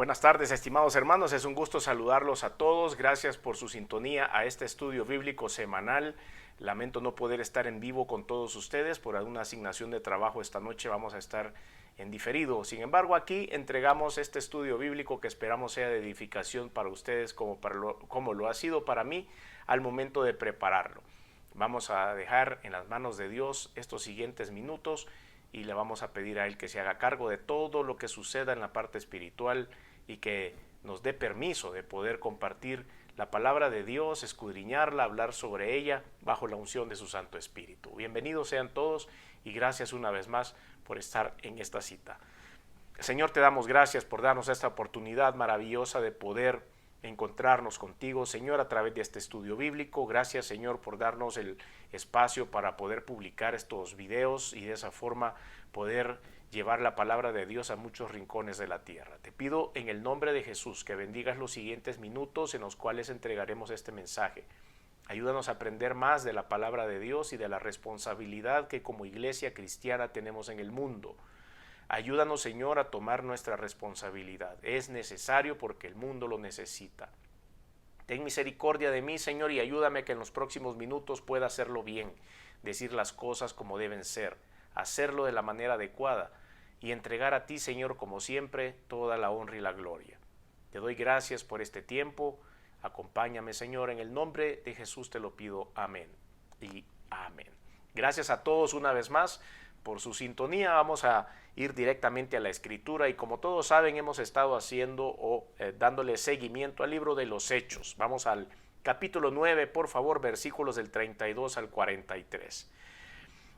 Buenas tardes, estimados hermanos, es un gusto saludarlos a todos. Gracias por su sintonía a este estudio bíblico semanal. Lamento no poder estar en vivo con todos ustedes por alguna asignación de trabajo esta noche. Vamos a estar en diferido. Sin embargo, aquí entregamos este estudio bíblico que esperamos sea de edificación para ustedes como lo ha sido para mí al momento de prepararlo. Vamos a dejar en las manos de Dios estos siguientes minutos y le vamos a pedir a Él que se haga cargo de todo lo que suceda en la parte espiritual y que nos dé permiso de poder compartir la palabra de Dios, escudriñarla, hablar sobre ella bajo la unción de su Santo Espíritu. Bienvenidos sean todos y gracias una vez más por estar en esta cita. Señor, te damos gracias por darnos esta oportunidad maravillosa de poder encontrarnos contigo, Señor, a través de este estudio bíblico. Gracias, Señor, por darnos el espacio para poder publicar estos videos y de esa forma poder llevar la palabra de Dios a muchos rincones de la tierra. Te pido en el nombre de Jesús que bendigas los siguientes minutos en los cuales entregaremos este mensaje. Ayúdanos a aprender más de la palabra de Dios y de la responsabilidad que como iglesia cristiana tenemos en el mundo. Ayúdanos, Señor, a tomar nuestra responsabilidad. Es necesario porque el mundo lo necesita. Ten misericordia de mí, Señor, y ayúdame que en los próximos minutos pueda hacerlo bien, decir las cosas como deben ser, hacerlo de la manera adecuada y entregar a ti, Señor, como siempre, toda la honra y la gloria. Te doy gracias por este tiempo. Acompáñame, Señor, en el nombre de Jesús te lo pido. Amén y amén. Gracias a todos una vez más por su sintonía. Vamos a ir directamente a la escritura y como todos saben hemos estado haciendo dándole seguimiento al libro de los Hechos. Vamos al capítulo 9, por favor, versículos del 32 al 43.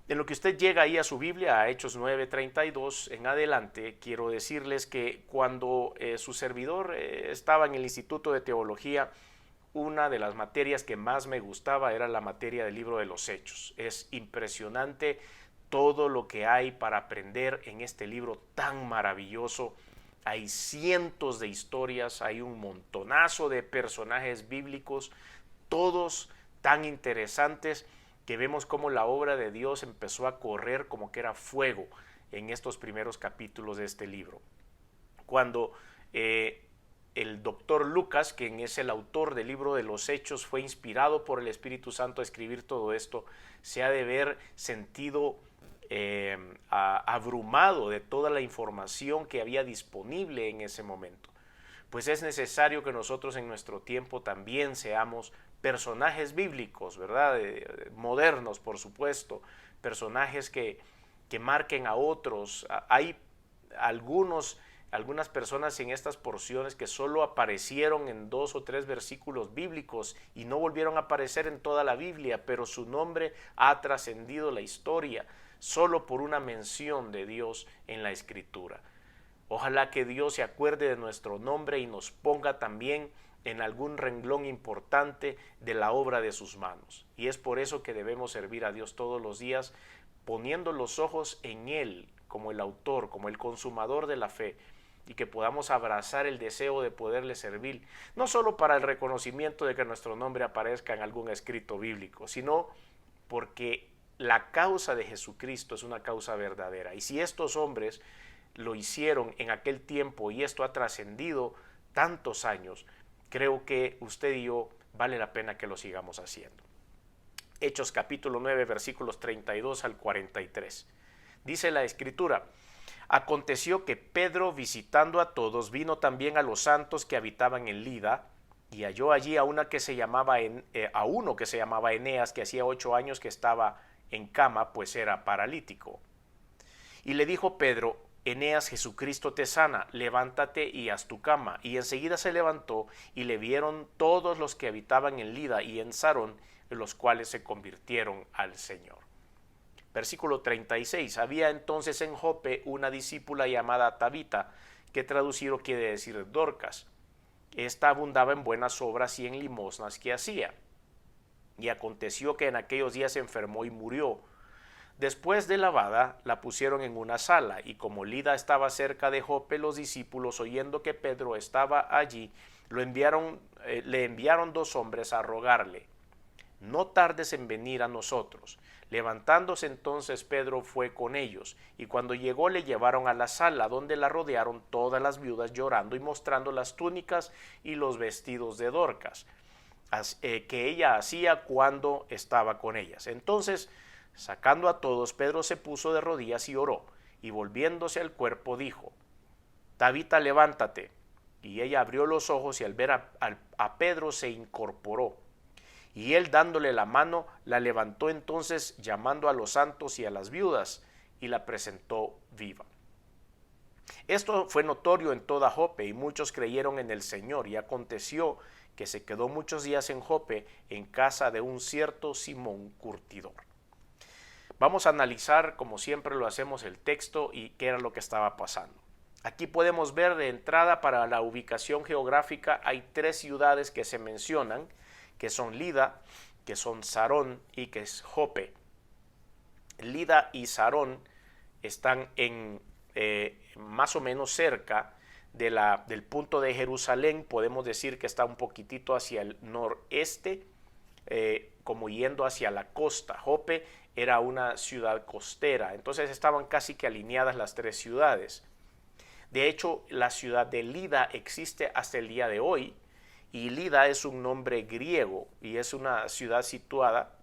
En lo que usted llega ahí a su Biblia, a Hechos 9:32 en adelante, quiero decirles que cuando su servidor estaba en el Instituto de Teología, una de las materias que más me gustaba era la materia del libro de los Hechos. Es impresionante todo lo que hay para aprender en este libro tan maravilloso. Hay cientos de historias, hay un montonazo de personajes bíblicos, todos tan interesantes que vemos cómo la obra de Dios empezó a correr como que era fuego en estos primeros capítulos de este libro. Cuando el doctor Lucas, quien es el autor del libro de los Hechos, fue inspirado por el Espíritu Santo a escribir todo esto, se ha de ver sentido abrumado de toda la información que había disponible en ese momento. Pues es necesario que nosotros en nuestro tiempo también seamos personajes bíblicos, ¿verdad? Modernos, por supuesto, personajes que marquen a otros. Hay algunas personas en estas porciones que solo aparecieron en 2 o 3 versículos bíblicos y no volvieron a aparecer en toda la Biblia, pero su nombre ha trascendido la historia solo por una mención de Dios en la Escritura. Ojalá que Dios se acuerde de nuestro nombre y nos ponga también en algún renglón importante de la obra de sus manos. Y es por eso que debemos servir a Dios todos los días, poniendo los ojos en Él como el autor, como el consumador de la fe, y que podamos abrazar el deseo de poderle servir, no solo para el reconocimiento de que nuestro nombre aparezca en algún escrito bíblico, sino porque la causa de Jesucristo es una causa verdadera. Y si estos hombres lo hicieron en aquel tiempo y esto ha trascendido tantos años, creo que usted y yo vale la pena que lo sigamos haciendo. Hechos capítulo 9 versículos 32 al 43. Dice la Escritura: aconteció que Pedro, visitando a todos, vino también a los santos que habitaban en Lida, y halló allí a uno que se llamaba Eneas, que hacía 8 años que estaba en cama, pues era paralítico. Y le dijo Pedro: Eneas, Jesucristo te sana, levántate y haz tu cama. Y enseguida se levantó, y le vieron todos los que habitaban en Lida y en Sarón, los cuales se convirtieron al Señor. Versículo 36. Había entonces en Jope una discípula llamada Tabita, que traducido quiere decir Dorcas. Esta abundaba en buenas obras y en limosnas que hacía. Y aconteció que en aquellos días se enfermó y murió. Después de lavada, la pusieron en una sala, y como Lida estaba cerca de Jope, los discípulos, oyendo que Pedro estaba allí, le enviaron 2 hombres a rogarle: no tardes en venir a nosotros. Levantándose entonces Pedro fue con ellos, y cuando llegó le llevaron a la sala, donde la rodearon todas las viudas llorando y mostrando las túnicas y los vestidos de Dorcas, que ella hacía cuando estaba con ellas. Entonces, sacando a todos, Pedro se puso de rodillas y oró, y volviéndose al cuerpo dijo: Tabita, levántate. Y ella abrió los ojos y al ver a Pedro se incorporó. Y él, dándole la mano, la levantó entonces, llamando a los santos y a las viudas, y la presentó viva. Esto fue notorio en toda Jope, y muchos creyeron en el Señor. Y aconteció que se quedó muchos días en Jope, en casa de un cierto Simón curtidor. Vamos a analizar, como siempre lo hacemos, el texto y qué era lo que estaba pasando. Aquí podemos ver de entrada, para la ubicación geográfica, hay tres ciudades que se mencionan, que son Lida, que son Sarón y que es Jope. Lida y Sarón están en más o menos cerca del punto de Jerusalén. Podemos decir que está un poquitito hacia el noreste, como yendo hacia la costa. Jope era una ciudad costera, entonces estaban casi que alineadas las tres ciudades. De hecho, la ciudad de Lida existe hasta el día de hoy, y Lida es un nombre griego y es una ciudad situada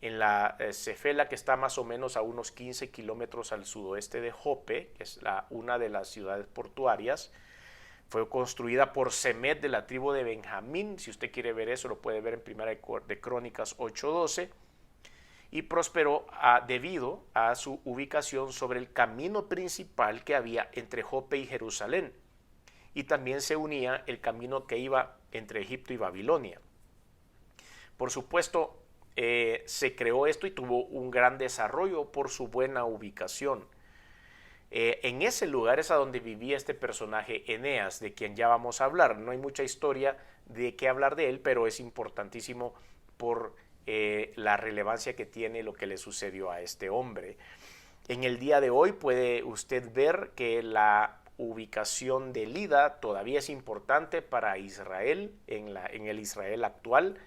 en la Cefela, que está más o menos a unos 15 kilómetros al sudoeste de Jope, que es una de las ciudades portuarias. Fue construida por Semed de la tribu de Benjamín. Si usted quiere ver eso, lo puede ver en Primera de Crónicas 8:12. Y prosperó debido a su ubicación sobre el camino principal que había entre Jope y Jerusalén. Y también se unía el camino que iba entre Egipto y Babilonia. Por supuesto, se creó esto y tuvo un gran desarrollo por su buena ubicación. En ese lugar es a donde vivía este personaje Eneas, de quien ya vamos a hablar. No hay mucha historia de qué hablar de él, pero es importantísimo por la relevancia que tiene lo que le sucedió a este hombre. En el día de hoy puede usted ver que la ubicación de Lida todavía es importante para Israel, en el Israel actual.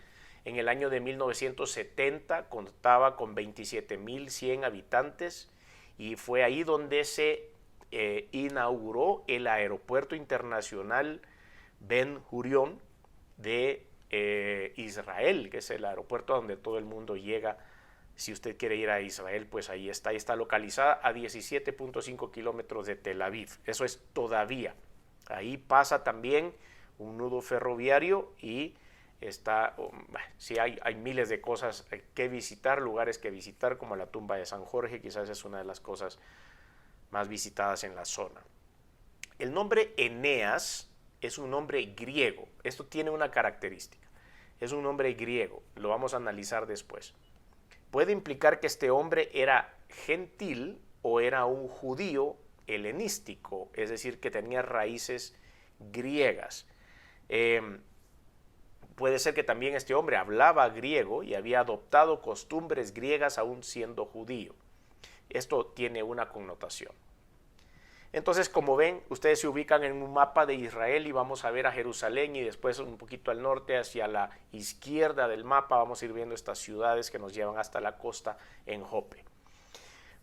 En el año de 1970 contaba con 27.100 habitantes, y fue ahí donde se inauguró el aeropuerto internacional Ben Gurión de Israel, que es el aeropuerto donde todo el mundo llega. Si usted quiere ir a Israel, pues ahí está. Está localizada a 17.5 kilómetros de Tel Aviv. Eso es todavía. Ahí pasa también un nudo ferroviario y sí, hay miles de cosas que visitar, lugares que visitar, como la tumba de San Jorge. Quizás es una de las cosas más visitadas en la zona. El nombre Eneas es un nombre griego. Esto tiene una característica. Es un nombre griego. Lo vamos a analizar después. Puede implicar que este hombre era gentil o era un judío helenístico, es decir, que tenía raíces griegas. Puede ser que también este hombre hablaba griego y había adoptado costumbres griegas aún siendo judío. Esto tiene una connotación. Entonces, como ven, ustedes se ubican en un mapa de Israel y vamos a ver a Jerusalén, y después un poquito al norte, hacia la izquierda del mapa, vamos a ir viendo estas ciudades que nos llevan hasta la costa en Jope.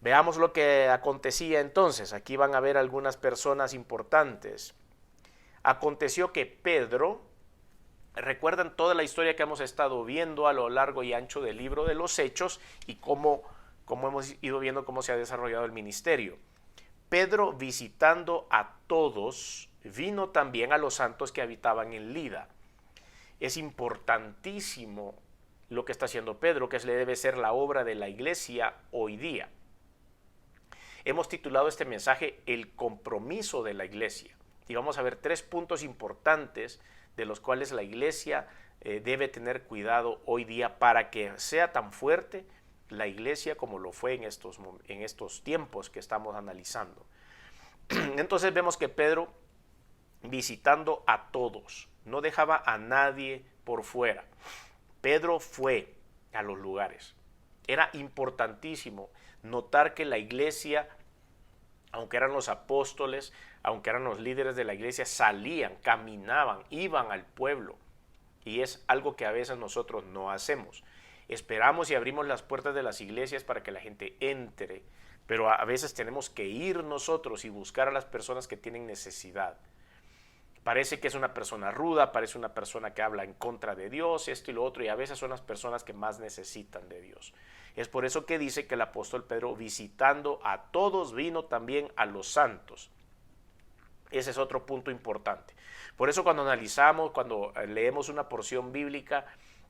Veamos lo que acontecía entonces. Aquí van a ver algunas personas importantes. Aconteció que Pedro, recuerdan toda la historia que hemos estado viendo a lo largo y ancho del libro de los Hechos, y cómo hemos ido viendo cómo se ha desarrollado el ministerio. Pedro, visitando a todos, vino también a los santos que habitaban en Lida. Es importantísimo lo que está haciendo Pedro, que le debe ser la obra de la iglesia hoy día. Hemos titulado este mensaje El compromiso de la iglesia, y vamos a ver 3 puntos importantes de los cuales la iglesia debe tener cuidado hoy día para que sea tan fuerte la iglesia como lo fue en estos tiempos que estamos analizando. Entonces vemos que Pedro, visitando a todos, no dejaba a nadie por fuera. Pedro fue a los lugares. Era importantísimo notar que la iglesia, aunque eran los apóstoles, aunque eran los líderes de la iglesia, salían, caminaban, iban al pueblo. Y es algo que a veces nosotros no hacemos. esperamos y abrimos las puertas de las iglesias para que la gente entre, pero a veces tenemos que ir nosotros y buscar a las personas que tienen necesidad. Parece que es una persona ruda, parece una persona que habla en contra de Dios, esto y lo otro, y a veces son las personas que más necesitan de Dios. Es por eso que dice que el apóstol Pedro, visitando a todos, vino también a los santos. Ese es otro punto importante. Por eso cuando analizamos, cuando leemos una porción bíblica,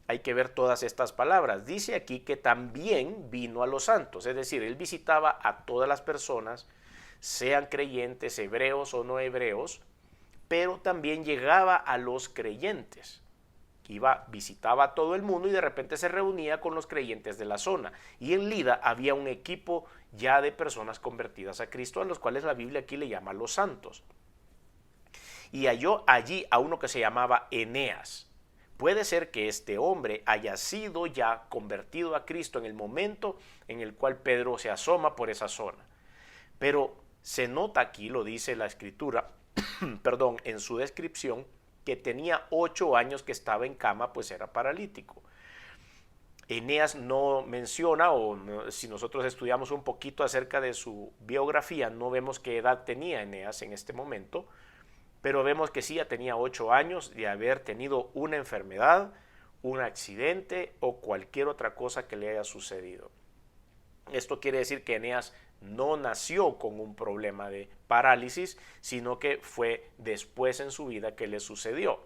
hay que ver todas estas palabras. Dice aquí que también vino a los santos, es decir, él visitaba a todas las personas, sean creyentes, hebreos o no hebreos, pero también llegaba a los creyentes. Visitaba a todo el mundo y de repente se reunía con los creyentes de la zona. Y en Lida había un equipo ya de personas convertidas a Cristo, a los cuales la Biblia aquí le llama los santos. Y halló allí a uno que se llamaba Eneas. Puede ser que este hombre haya sido ya convertido a Cristo en el momento en el cual Pedro se asoma por esa zona. Pero se nota aquí, lo dice la escritura, perdón, en su descripción, que tenía 8 años que estaba en cama, pues era paralítico. Eneas no menciona, si nosotros estudiamos un poquito acerca de su biografía, no vemos qué edad tenía Eneas en este momento, pero vemos que sí, ya tenía 8 años de haber tenido una enfermedad, un accidente o cualquier otra cosa que le haya sucedido. Esto quiere decir que Eneas no nació con un problema de parálisis, sino que fue después en su vida que le sucedió.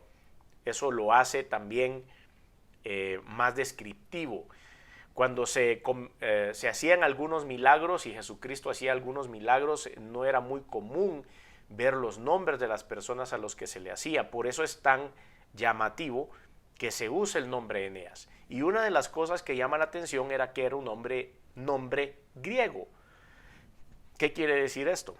Eso lo hace también más descriptivo. Cuando se hacían algunos milagros y Jesucristo hacía algunos milagros, no era muy común ver los nombres de las personas a los que se le hacía. Por eso es tan llamativo que se use el nombre Eneas. Y una de las cosas que llama la atención era que era un nombre griego. ¿Qué quiere decir esto?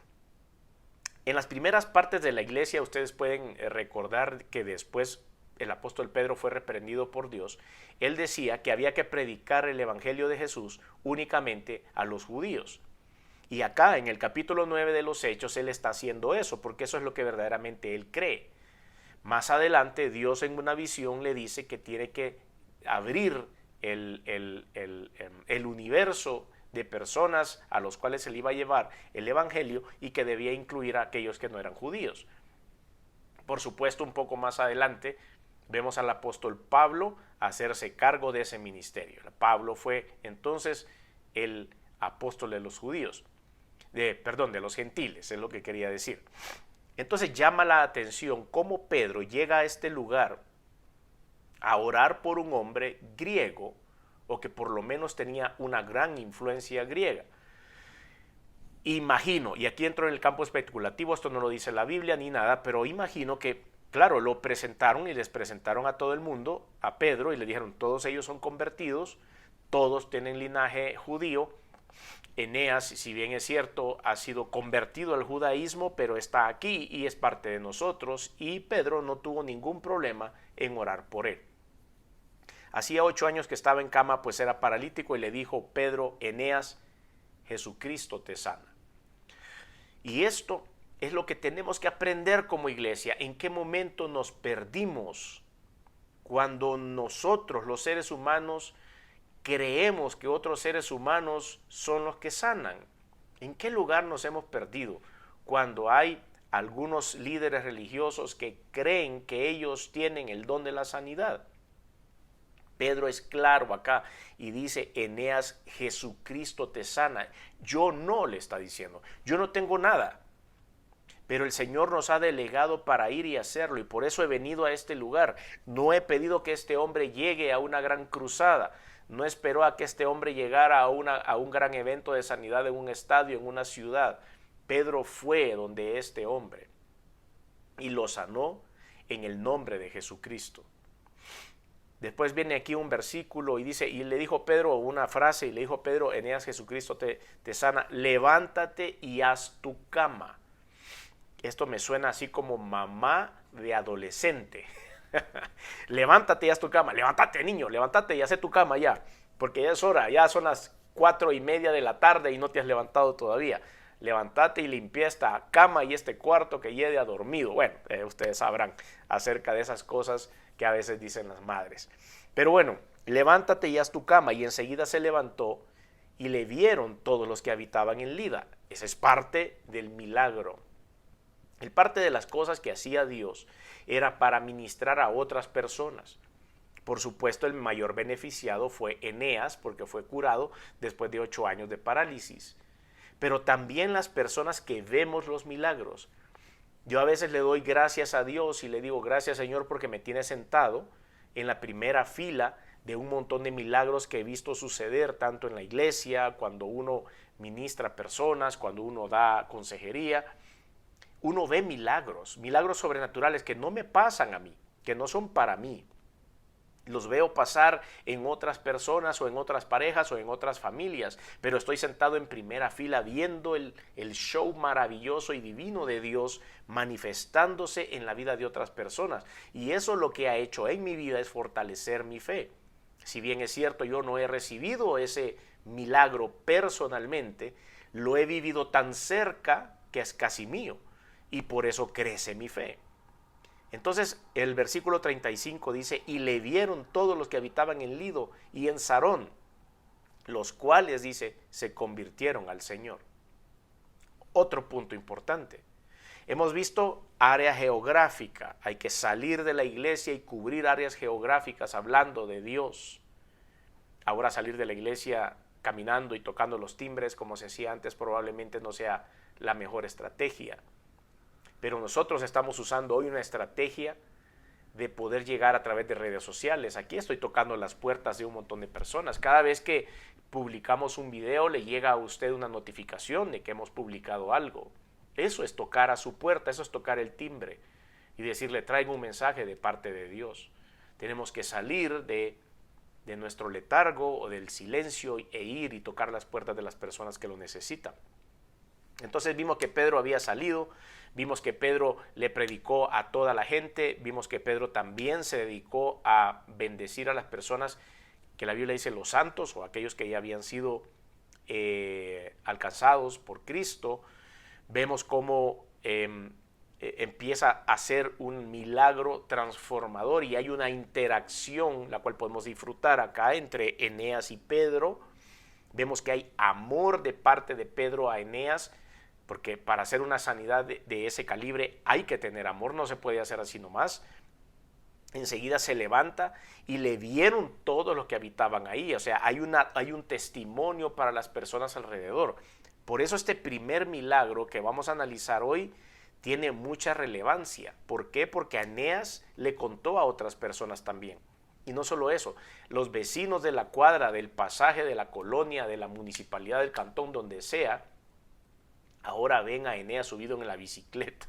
En las primeras partes de la iglesia ustedes pueden recordar que después el apóstol Pedro fue reprendido por Dios. Él decía que había que predicar el evangelio de Jesús únicamente a los judíos. Y acá en el capítulo 9 de los Hechos él está haciendo eso, porque eso es lo que verdaderamente él cree. Más adelante Dios en una visión le dice que tiene que abrir el universo de personas a los cuales se le iba a llevar el evangelio y que debía incluir a aquellos que no eran judíos. Por supuesto, un poco más adelante vemos al apóstol Pablo hacerse cargo de ese ministerio. Pablo fue entonces el apóstol de los judíos, de los gentiles, es lo que quería decir. Entonces llama la atención cómo Pedro llega a este lugar a orar por un hombre griego, o que por lo menos tenía una gran influencia griega. Imagino, y aquí entro en el campo especulativo, esto no lo dice la Biblia ni nada, pero imagino que, claro, lo presentaron y les presentaron a todo el mundo, a Pedro, y le dijeron, todos ellos son convertidos, todos tienen linaje judío. Eneas, si bien es cierto, ha sido convertido al judaísmo, pero está aquí y es parte de nosotros, y Pedro no tuvo ningún problema en orar por él. Hacía 8 años que estaba en cama, pues era paralítico, y le dijo Pedro, Eneas, Jesucristo te sana. Y esto es lo que tenemos que aprender como iglesia. ¿En qué momento nos perdimos? Cuando nosotros, los seres humanos, creemos que otros seres humanos son los que sanan. ¿En qué lugar nos hemos perdido? Cuando hay algunos líderes religiosos que creen que ellos tienen el don de la sanidad. Pedro es claro acá y dice, Eneas, Jesucristo te sana. Yo no, le está diciendo, yo no tengo nada, pero el Señor nos ha delegado para ir y hacerlo, y por eso he venido a este lugar. No he pedido que este hombre llegue a una gran cruzada, no esperó a que este hombre llegara a un gran evento de sanidad en un estadio, en una ciudad. Pedro fue donde este hombre y lo sanó en el nombre de Jesucristo. Después viene aquí un versículo y dice, y le dijo Pedro una frase, y le dijo Pedro, Eneas, Jesucristo te sana, levántate y haz tu cama. Esto me suena así como mamá de adolescente. Levántate y haz tu cama, levántate niño, levántate y haz tu cama ya, porque ya es hora, ya son las 4:30 de la tarde y no te has levantado todavía. Levántate y limpia esta cama y este cuarto que ya ha dormido. Bueno, ustedes sabrán acerca de esas cosas que a veces dicen las madres. Pero bueno, levántate y haz tu cama. Y enseguida se levantó y le vieron todos los que habitaban en Lida. Esa es parte del milagro. El parte de las cosas que hacía Dios era para ministrar a otras personas. Por supuesto, el mayor beneficiado fue Eneas, porque fue curado después de 8 años de parálisis. Pero también las personas que vemos los milagros. Yo a veces le doy gracias a Dios y le digo, gracias Señor porque me tiene sentado en la primera fila de un montón de milagros que he visto suceder tanto en la iglesia, cuando uno ministra a personas, cuando uno da consejería. Uno ve milagros, milagros sobrenaturales que no me pasan a mí, que no son para mí. Los veo pasar en otras personas o en otras parejas o en otras familias, pero estoy sentado en primera fila viendo el show maravilloso y divino de Dios manifestándose en la vida de otras personas. Y eso lo que ha hecho en mi vida es fortalecer mi fe. Si bien es cierto, yo no he recibido ese milagro personalmente, lo he vivido tan cerca que es casi mío y por eso crece mi fe. Entonces el versículo 35 dice, y le vieron todos los que habitaban en Lido y en Sarón, los cuales, dice, se convirtieron al Señor. Otro punto importante. Hemos visto área geográfica. Hay que salir de la iglesia y cubrir áreas geográficas hablando de Dios. Ahora salir de la iglesia caminando y tocando los timbres como se hacía antes probablemente no sea la mejor estrategia. Pero nosotros estamos usando hoy una estrategia de poder llegar a través de redes sociales. Aquí estoy tocando las puertas de un montón de personas. Cada vez que publicamos un video le llega a usted una notificación de que hemos publicado algo. Eso es tocar a su puerta, eso es tocar el timbre y decirle, traigo un mensaje de parte de Dios. Tenemos que salir de nuestro letargo o del silencio e ir y tocar las puertas de las personas que lo necesitan. Entonces vimos que Pedro había salido, vimos que Pedro le predicó a toda la gente, vimos que Pedro también se dedicó a bendecir a las personas que la Biblia dice los santos o aquellos que ya habían sido alcanzados por Cristo. Vemos cómo empieza a hacer un milagro transformador y hay una interacción la cual podemos disfrutar acá entre Eneas y Pedro. Vemos que hay amor de parte de Pedro a Eneas, porque para hacer una sanidad de ese calibre hay que tener amor, no se puede hacer así nomás. Enseguida se levanta y le vieron todos los que habitaban ahí, o sea, hay un testimonio para las personas alrededor. Por eso este primer milagro que vamos a analizar hoy tiene mucha relevancia. ¿Por qué? Porque Eneas le contó a otras personas también. Y no solo eso, los vecinos de la cuadra, del pasaje, de la colonia, de la municipalidad, del cantón, donde sea, ahora ven a Eneas subido en la bicicleta.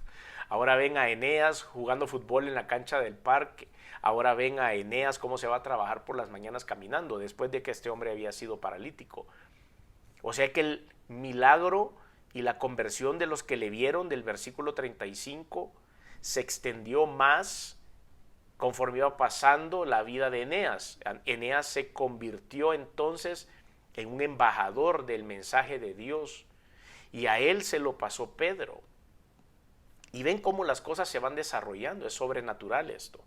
Ahora ven a Eneas jugando fútbol en la cancha del parque. Ahora ven a Eneas cómo se va a trabajar por las mañanas caminando después de que este hombre había sido paralítico. O sea que el milagro y la conversión de los que le vieron del versículo 35 se extendió más conforme iba pasando la vida de Eneas. Eneas se convirtió entonces en un embajador del mensaje de Dios y a él se lo pasó Pedro. Y ven cómo las cosas se van desarrollando, es sobrenatural esto.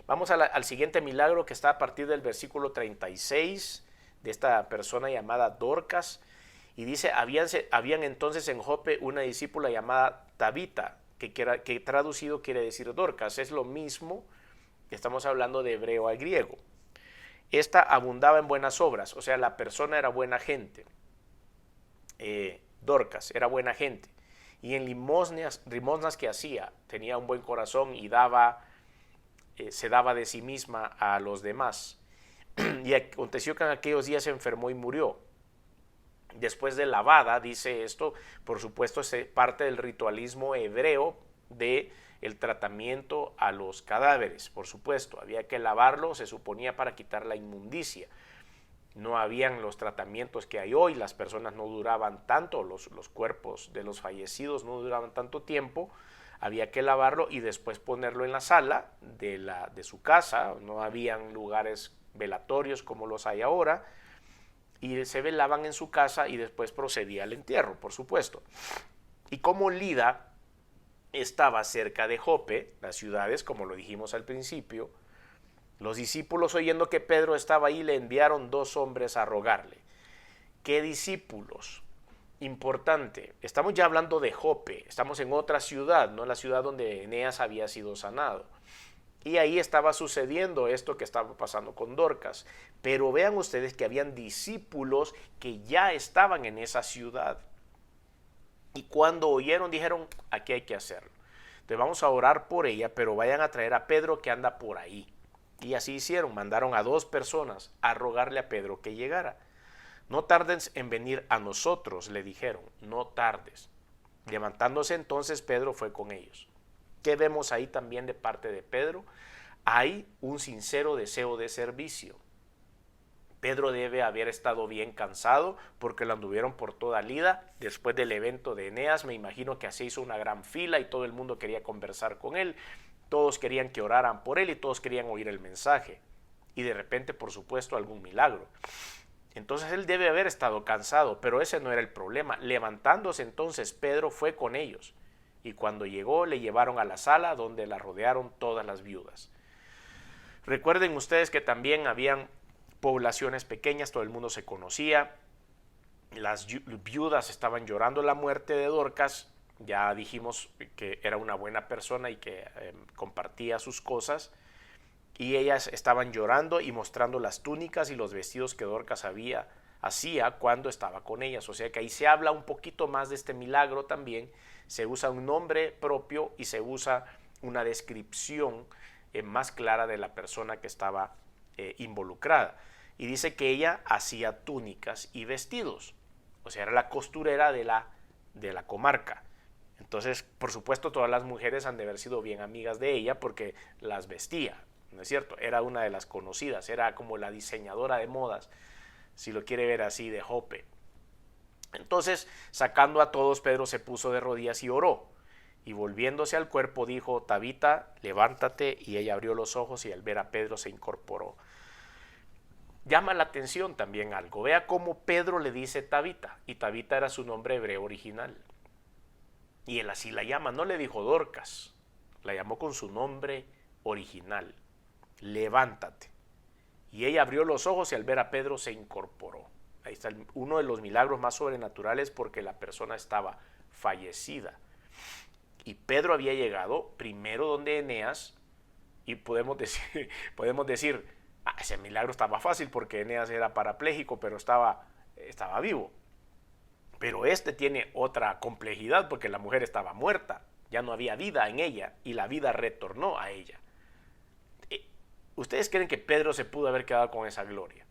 Vamos al siguiente milagro que está a partir del versículo 36 de esta persona llamada Dorcas. Y dice, habían entonces en Jope una discípula llamada Tabita, que traducido quiere decir Dorcas. Es lo mismo, estamos hablando de hebreo al griego. Esta abundaba en buenas obras, o sea, la persona era buena gente. Dorcas era buena gente. Y en limosnas que hacía, tenía un buen corazón y se daba de sí misma a los demás. Y aconteció que en aquellos días se enfermó y murió. Después de lavada, dice esto, por supuesto es parte del ritualismo hebreo de el tratamiento a los cadáveres, por supuesto, había que lavarlo, se suponía para quitar la inmundicia. No habían los tratamientos que hay hoy, las personas no duraban tanto, los cuerpos de los fallecidos no duraban tanto tiempo, había que lavarlo y después ponerlo en la sala de su casa, no habían lugares velatorios como los hay ahora, y se velaban en su casa y después procedía al entierro, por supuesto. Y como Lida estaba cerca de Jope, las ciudades, como lo dijimos al principio, Los discípulos, oyendo que Pedro estaba ahí, le enviaron 2 hombres a rogarle. ¿Qué discípulos? Importante, estamos ya hablando de Jope, estamos en otra ciudad, no la ciudad donde Eneas había sido sanado. Y ahí estaba sucediendo esto que estaba pasando con Dorcas. Pero vean ustedes que habían discípulos que ya estaban en esa ciudad. Y cuando oyeron, dijeron, aquí hay que hacerlo. Entonces vamos a orar por ella, pero vayan a traer a Pedro que anda por ahí. Y así hicieron, mandaron a 2 personas a rogarle a Pedro que llegara. No tardes en venir a nosotros, le dijeron, no tardes. Levantándose entonces, Pedro fue con ellos. ¿Qué vemos ahí también de parte de Pedro? Hay un sincero deseo de servicio. Pedro debe haber estado bien cansado porque lo anduvieron por toda Lida. Después del evento de Eneas, me imagino que así hizo una gran fila y todo el mundo quería conversar con él. Todos querían que oraran por él y todos querían oír el mensaje. Y de repente, por supuesto, algún milagro. Entonces él debe haber estado cansado, pero ese no era el problema. Levantándose entonces, Pedro fue con ellos. Y cuando llegó, le llevaron a la sala donde la rodearon todas las viudas. Recuerden ustedes que también habían poblaciones pequeñas, todo el mundo se conocía. Las viudas estaban llorando la muerte de Dorcas. Ya dijimos que era una buena persona y que compartía sus cosas. Y ellas estaban llorando y mostrando las túnicas y los vestidos que Dorcas hacía cuando estaba con ellas. O sea que ahí se habla un poquito más de este milagro también. Se usa un nombre propio y se usa una descripción más clara de la persona que estaba involucrada. Y dice que ella hacía túnicas y vestidos. O sea, era la costurera de la comarca. Entonces, por supuesto, todas las mujeres han de haber sido bien amigas de ella porque las vestía. ¿No es cierto? Era una de las conocidas, era como la diseñadora de modas, si lo quiere ver así, de Jope. Entonces, sacando a todos, Pedro se puso de rodillas y oró. Y volviéndose al cuerpo dijo, Tabita, levántate, y ella abrió los ojos y al ver a Pedro se incorporó. Llama la atención también algo. Vea cómo Pedro le dice Tabita, y Tabita era su nombre hebreo original. Y él así la llama, no le dijo Dorcas, la llamó con su nombre original. Levántate. Y ella abrió los ojos y al ver a Pedro se incorporó. Ahí está uno de los milagros más sobrenaturales porque la persona estaba fallecida. Y Pedro había llegado primero donde Eneas y podemos decir ese milagro estaba fácil porque Eneas era parapléjico pero estaba vivo. Pero este tiene otra complejidad porque la mujer estaba muerta, ya no había vida en ella y la vida retornó a ella. ¿Ustedes creen que Pedro se pudo haber quedado con esa gloria?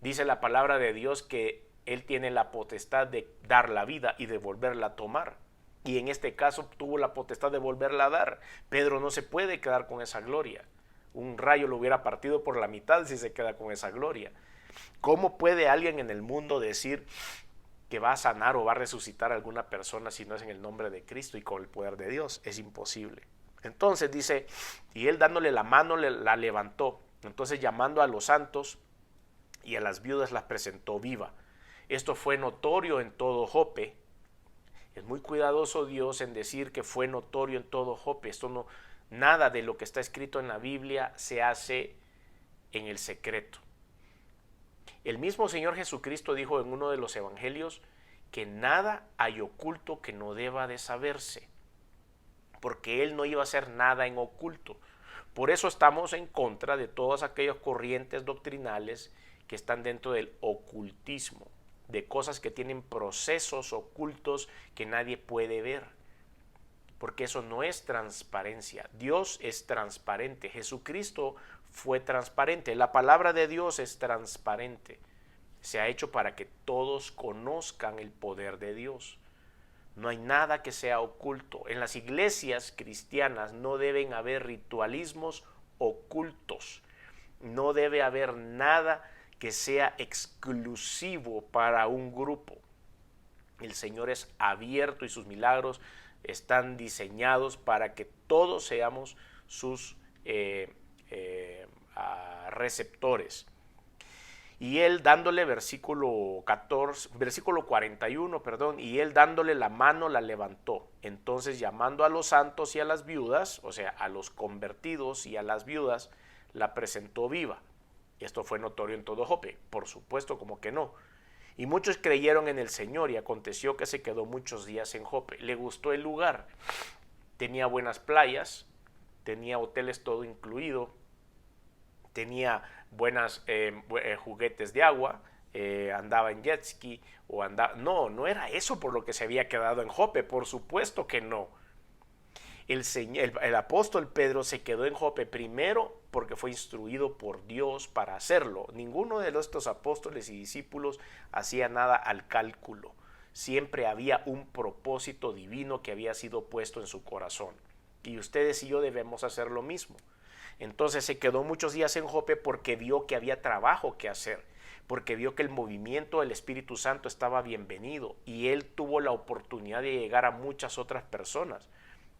Dice la palabra de Dios que él tiene la potestad de dar la vida y de volverla a tomar. Y en este caso tuvo la potestad de volverla a dar. Pedro no se puede quedar con esa gloria. Un rayo lo hubiera partido por la mitad si se queda con esa gloria. ¿Cómo puede alguien en el mundo decir que va a sanar o va a resucitar a alguna persona si no es en el nombre de Cristo y con el poder de Dios? Es imposible. Entonces dice, y él dándole la mano la levantó. Entonces llamando a los santos y a las viudas las presentó viva. Esto fue notorio en todo Jope. Es muy cuidadoso Dios en decir que fue notorio en todo Jope. Nada de lo que está escrito en la Biblia se hace en el secreto. El mismo Señor Jesucristo dijo en uno de los evangelios que nada hay oculto que no deba de saberse, porque Él no iba a hacer nada en oculto. Por eso estamos en contra de todas aquellas corrientes doctrinales que están dentro del ocultismo, de cosas que tienen procesos ocultos que nadie puede ver, porque eso no es transparencia. Dios es transparente, Jesucristo fue transparente, la palabra de Dios es transparente, se ha hecho para que todos conozcan el poder de Dios. No hay nada que sea oculto. En las iglesias cristianas no deben haber ritualismos ocultos, no debe haber nada que sea exclusivo para un grupo. El Señor es abierto y sus milagros están diseñados para que todos seamos sus receptores. Y él dándole, versículo 41, y él dándole la mano la levantó. Entonces llamando a los santos y a las viudas, o sea, a los convertidos y a las viudas, la presentó viva. Esto fue notorio en todo Jope. Por supuesto, como que no. Y muchos creyeron en el Señor, y aconteció que se quedó muchos días en Jope. Le gustó el lugar. Tenía buenas playas, tenía hoteles todo incluido, tenía buenas juguetes de agua, andaba en jet ski o andaba... No, no era eso por lo que se había quedado en Jope, por supuesto que no. El apóstol Pedro se quedó en Jope primero porque fue instruido por Dios para hacerlo. Ninguno de estos apóstoles y discípulos hacía nada al cálculo. Siempre había un propósito divino que había sido puesto en su corazón. Y ustedes y yo debemos hacer lo mismo. Entonces se quedó muchos días en Jope porque vio que había trabajo que hacer, porque vio que el movimiento del Espíritu Santo estaba bienvenido y él tuvo la oportunidad de llegar a muchas otras personas.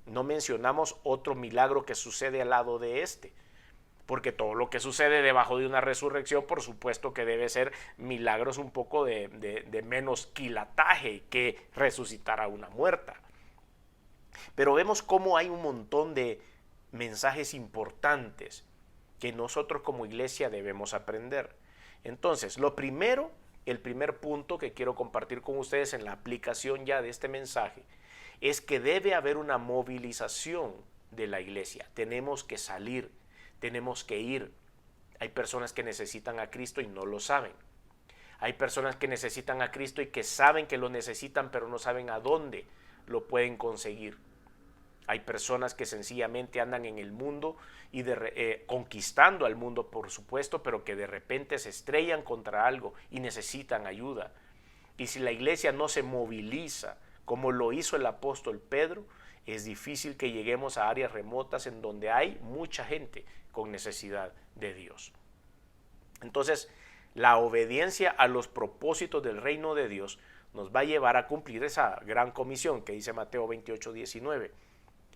No mencionamos otro milagro que sucede al lado de este, porque todo lo que sucede debajo de una resurrección, por supuesto que debe ser milagros un poco de menos quilataje que resucitar a una muerta. Pero vemos cómo hay un montón de mensajes importantes que nosotros como iglesia debemos aprender. Entonces, el primer punto que quiero compartir con ustedes en la aplicación ya de este mensaje, es que debe haber una movilización de la iglesia. Tenemos que salir, tenemos que ir. Hay personas que necesitan a Cristo y no lo saben. Hay personas que necesitan a Cristo y que saben que lo necesitan, pero no saben a dónde lo pueden conseguir. Hay personas que sencillamente andan en el mundo y conquistando al mundo, por supuesto, pero que de repente se estrellan contra algo y necesitan ayuda. Y si la iglesia no se moviliza, como lo hizo el apóstol Pedro, es difícil que lleguemos a áreas remotas en donde hay mucha gente con necesidad de Dios. Entonces, la obediencia a los propósitos del reino de Dios nos va a llevar a cumplir esa gran comisión que dice Mateo 28:19.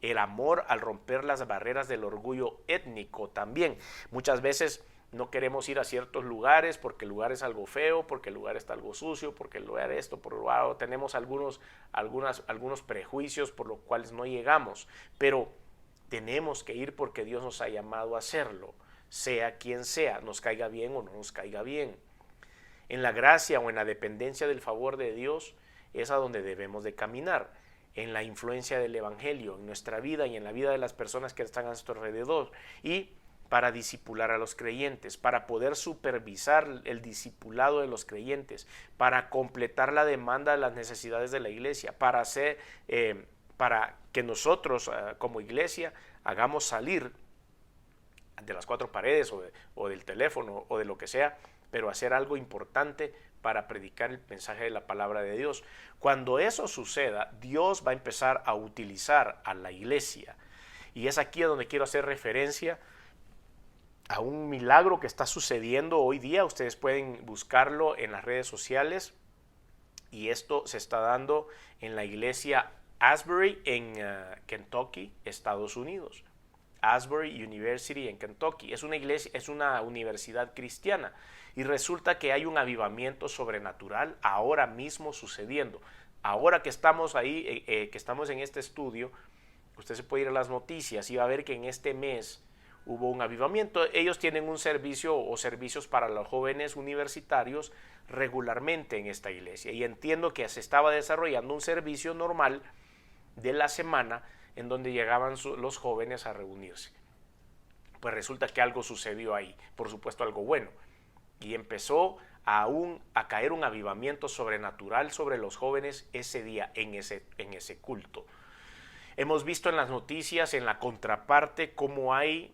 El amor al romper las barreras del orgullo étnico también. Muchas veces no queremos ir a ciertos lugares porque el lugar es algo feo, porque el lugar está algo sucio, porque el lugar esto, por lo lado tenemos algunos prejuicios por los cuales no llegamos, pero tenemos que ir porque Dios nos ha llamado a hacerlo, sea quien sea, nos caiga bien o no nos caiga bien. En la gracia o en la dependencia del favor de Dios es a donde debemos de caminar, en la influencia del evangelio, en nuestra vida y en la vida de las personas que están a nuestro alrededor, y para discipular a los creyentes, para poder supervisar el discipulado de los creyentes, para completar la demanda de las necesidades de la iglesia, para que nosotros como iglesia hagamos salir de las cuatro paredes o del teléfono o de lo que sea, pero hacer algo importante para predicar el mensaje de la palabra de Dios. Cuando eso suceda, Dios va a empezar a utilizar a la iglesia. Y es aquí a donde quiero hacer referencia a un milagro que está sucediendo hoy día. Ustedes pueden buscarlo en las redes sociales y esto se está dando en la iglesia Asbury en Kentucky, Estados Unidos. Asbury University en Kentucky. Es una universidad cristiana y resulta que hay un avivamiento sobrenatural ahora mismo sucediendo. Ahora que estamos ahí, que estamos en este estudio, usted se puede ir a las noticias y va a ver que en este mes hubo un avivamiento. Ellos tienen un servicio o servicios para los jóvenes universitarios regularmente en esta iglesia y entiendo que se estaba desarrollando un servicio normal de la semana en donde llegaban los jóvenes a reunirse. Pues resulta que algo sucedió ahí, por supuesto algo bueno, y empezó a caer un avivamiento sobrenatural sobre los jóvenes ese día, en ese culto. Hemos visto en las noticias, en la contraparte, cómo hay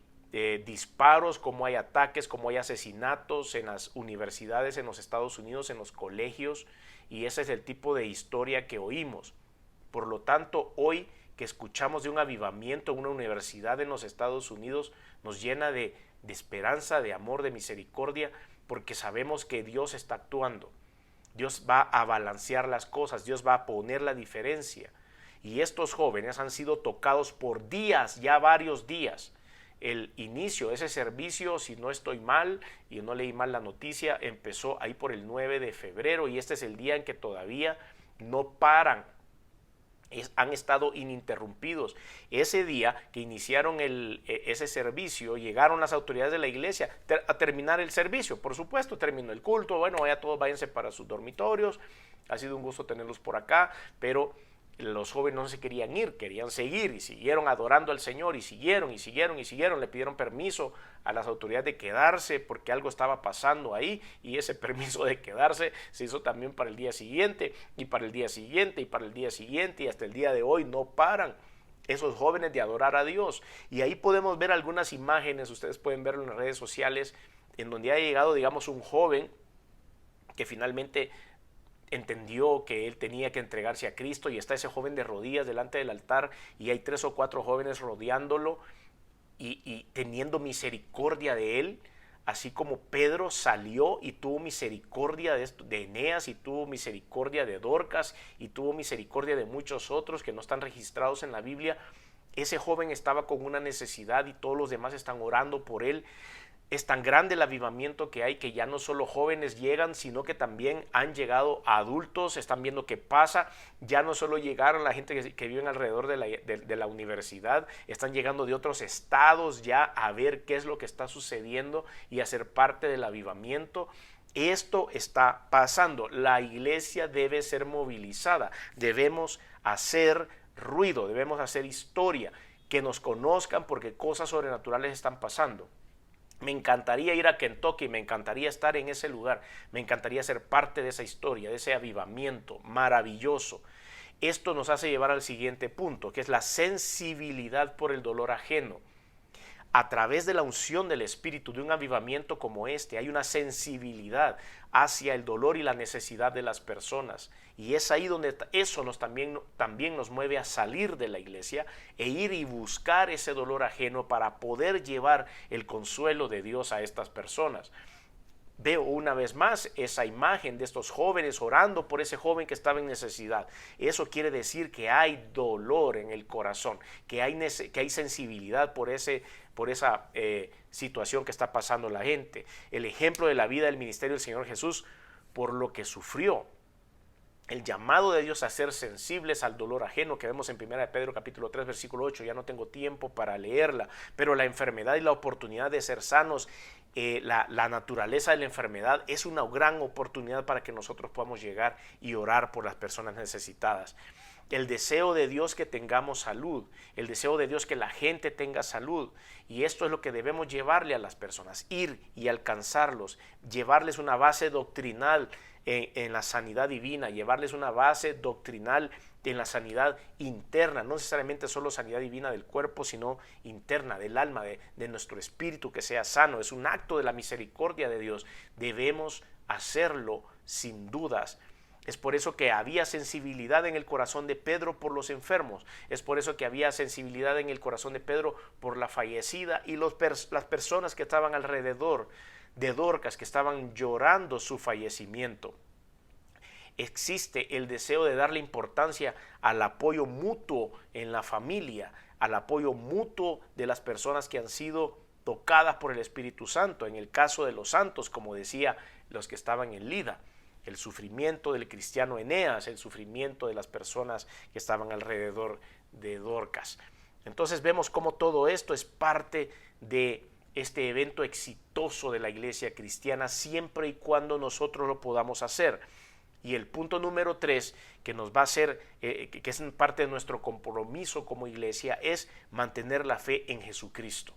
disparos, cómo hay ataques, cómo hay asesinatos en las universidades en los Estados Unidos, en los colegios, y ese es el tipo de historia que oímos. Por lo tanto, hoy que escuchamos de un avivamiento en una universidad en los Estados Unidos, nos llena de esperanza, de amor, de misericordia, porque sabemos que Dios está actuando. Dios va a balancear las cosas, Dios va a poner la diferencia. Y estos jóvenes han sido tocados por días, ya varios días. El inicio de ese servicio, si no estoy mal y no leí mal la noticia, empezó ahí por el 9 de febrero y este es el día en que todavía no paran han estado ininterrumpidos. Ese día que iniciaron ese servicio, llegaron las autoridades de la iglesia a terminar el servicio. Por supuesto, terminó el culto, bueno, ya todos váyanse para sus dormitorios, ha sido un gusto tenerlos por acá, pero los jóvenes no se querían ir, querían seguir y siguieron adorando al Señor y siguieron, le pidieron permiso a las autoridades de quedarse porque algo estaba pasando ahí, y ese permiso de quedarse se hizo también para el día siguiente y para el día siguiente y para el día siguiente, y hasta el día de hoy no paran esos jóvenes de adorar a Dios. Y ahí podemos ver algunas imágenes, ustedes pueden verlo en las redes sociales, en donde ha llegado, digamos, un joven que finalmente entendió que él tenía que entregarse a Cristo, y está ese joven de rodillas delante del altar y hay 3 o 4 jóvenes rodeándolo y teniendo misericordia de él, así como Pedro salió y tuvo misericordia de Eneas y tuvo misericordia de Dorcas y tuvo misericordia de muchos otros que no están registrados en la Biblia. Ese joven estaba con una necesidad y todos los demás están orando por él. Es tan grande el avivamiento que hay que ya no solo jóvenes llegan, sino que también han llegado adultos, están viendo qué pasa. Ya no solo llegaron la gente que vive alrededor de la universidad, están llegando de otros estados ya a ver qué es lo que está sucediendo y a ser parte del avivamiento. Esto está pasando. La iglesia debe ser movilizada. Debemos hacer ruido, debemos hacer historia, que nos conozcan porque cosas sobrenaturales están pasando. Me encantaría ir a Kentucky, me encantaría estar en ese lugar, me encantaría ser parte de esa historia, de ese avivamiento maravilloso. Esto nos hace llevar al siguiente punto, que es la sensibilidad por el dolor ajeno. A través de la unción del Espíritu de un avivamiento como este, hay una sensibilidad hacia el dolor y la necesidad de las personas. Y es ahí donde eso también nos mueve a salir de la iglesia e ir y buscar ese dolor ajeno para poder llevar el consuelo de Dios a estas personas. Veo una vez más esa imagen de estos jóvenes orando por ese joven que estaba en necesidad. Eso quiere decir que hay dolor en el corazón, que hay sensibilidad por esa situación que está pasando la gente. El ejemplo de la vida del ministerio del Señor Jesús, por lo que sufrió. El llamado de Dios a ser sensibles al dolor ajeno que vemos en 1 Pedro capítulo 3 versículo 8, ya no tengo tiempo para leerla, pero la enfermedad y la oportunidad de ser sanos, la naturaleza de la enfermedad es una gran oportunidad para que nosotros podamos llegar y orar por las personas necesitadas. El deseo de Dios que tengamos salud, el deseo de Dios que la gente tenga salud, y esto es lo que debemos llevarle a las personas, ir y alcanzarlos, llevarles una base doctrinal en la sanidad divina, llevarles una base doctrinal en la sanidad interna, no necesariamente solo sanidad divina del cuerpo, sino interna, del alma, de nuestro espíritu, que sea sano. Es un acto de la misericordia de Dios. Debemos hacerlo sin dudas. Es por eso que había sensibilidad en el corazón de Pedro por los enfermos. Es por eso que había sensibilidad en el corazón de Pedro por la fallecida y las personas que estaban alrededor de Dorcas, que estaban llorando su fallecimiento. Existe el deseo de darle importancia al apoyo mutuo en la familia, al apoyo mutuo de las personas que han sido tocadas por el Espíritu Santo. En el caso de los santos, como decía los que estaban en Lida, el sufrimiento del cristiano Eneas, el sufrimiento de las personas que estaban alrededor de Dorcas. Entonces vemos cómo todo esto es parte de este evento exitoso de la iglesia cristiana, siempre y cuando nosotros lo podamos hacer. Y el punto número 3, que nos va a hacer, que es parte de nuestro compromiso como iglesia, es mantener la fe en Jesucristo.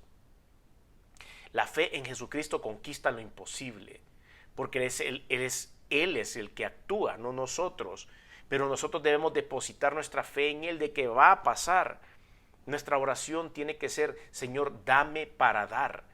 La fe en Jesucristo conquista lo imposible, porque Él es el que actúa, no nosotros. Pero nosotros debemos depositar nuestra fe en Él, de que va a pasar. Nuestra oración tiene que ser: Señor, dame para dar.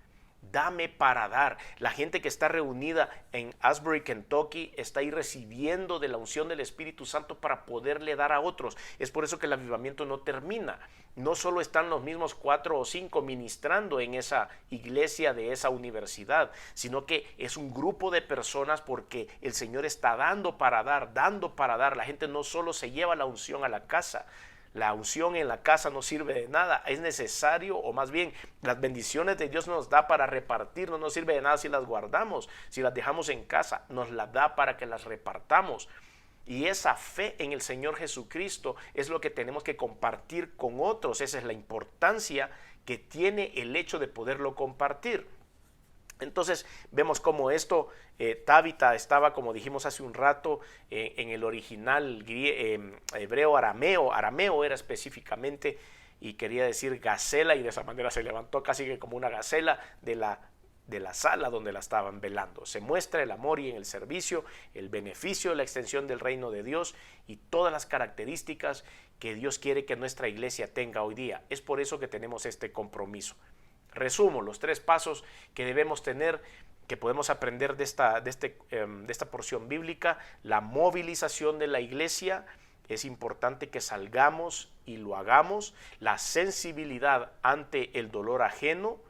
Dame para dar. La gente que está reunida en Asbury, Kentucky, está ahí recibiendo de la unción del Espíritu Santo para poderle dar a otros. Es por eso que el avivamiento no termina. No solo están los mismos 4 o 5 ministrando en esa iglesia de esa universidad, sino que es un grupo de personas, porque el Señor está dando para dar, dando para dar. La gente no solo se lleva la unción a la casa. La unción en la casa no sirve de nada. Es necesario, o más bien, las bendiciones de Dios nos da para repartir. No nos sirve de nada si las guardamos, si las dejamos en casa. Nos las da para que las repartamos. Y esa fe en el Señor Jesucristo es lo que tenemos que compartir con otros. Esa es la importancia que tiene el hecho de poderlo compartir. Entonces vemos cómo esto, Tabita estaba, como dijimos hace un rato, en el original hebreo arameo era específicamente, y quería decir gacela, y de esa manera se levantó casi que como una gacela de la sala donde la estaban velando. Se muestra el amor y en el servicio, el beneficio de la extensión del reino de Dios y todas las características que Dios quiere que nuestra iglesia tenga hoy día. Es por eso que tenemos este compromiso. Resumo los 3 pasos que debemos tener, que podemos aprender de esta porción bíblica. La movilización de la iglesia, es importante que salgamos y lo hagamos. La sensibilidad ante el dolor ajeno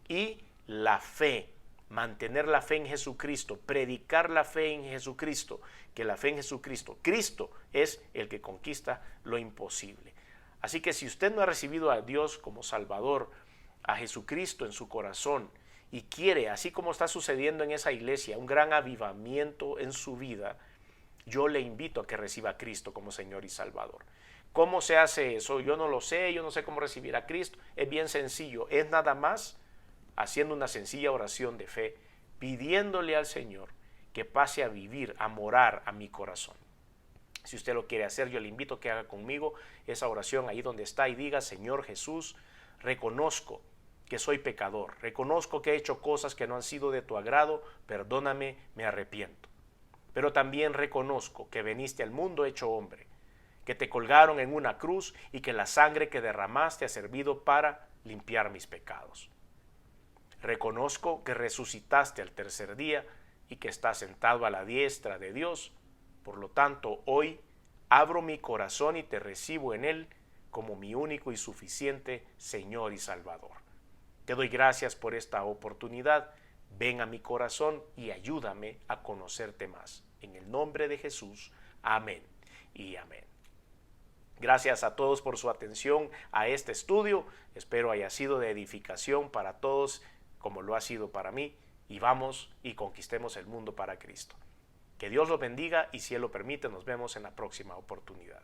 y la fe, mantener la fe en Jesucristo, predicar la fe en Jesucristo, que la fe en Jesucristo, Cristo es el que conquista lo imposible. Así que si usted no ha recibido a Dios como Salvador, a Jesucristo en su corazón, y quiere, así como está sucediendo en esa iglesia, un gran avivamiento en su vida, yo le invito a que reciba a Cristo como Señor y Salvador. ¿Cómo se hace eso? Yo no lo sé, yo no sé cómo recibir a Cristo. Es bien sencillo, es nada más haciendo una sencilla oración de fe, pidiéndole al Señor que pase a vivir, a morar a mi corazón. Si usted lo quiere hacer, yo le invito a que haga conmigo esa oración ahí donde está y diga: Señor Jesús, reconozco que soy pecador, reconozco que he hecho cosas que no han sido de tu agrado, perdóname, me arrepiento. Pero también reconozco que viniste al mundo hecho hombre, que te colgaron en una cruz y que la sangre que derramaste ha servido para limpiar mis pecados. Reconozco que resucitaste al tercer día y que estás sentado a la diestra de Dios. Por lo tanto, hoy abro mi corazón y te recibo en él como mi único y suficiente Señor y Salvador. Te doy gracias por esta oportunidad. Ven a mi corazón y ayúdame a conocerte más. En el nombre de Jesús, amén y amén. Gracias a todos por su atención a este estudio. Espero haya sido de edificación para todos, como lo ha sido para mí. Y vamos y conquistemos el mundo para Cristo. Que Dios los bendiga y, si Él lo permite, nos vemos en la próxima oportunidad.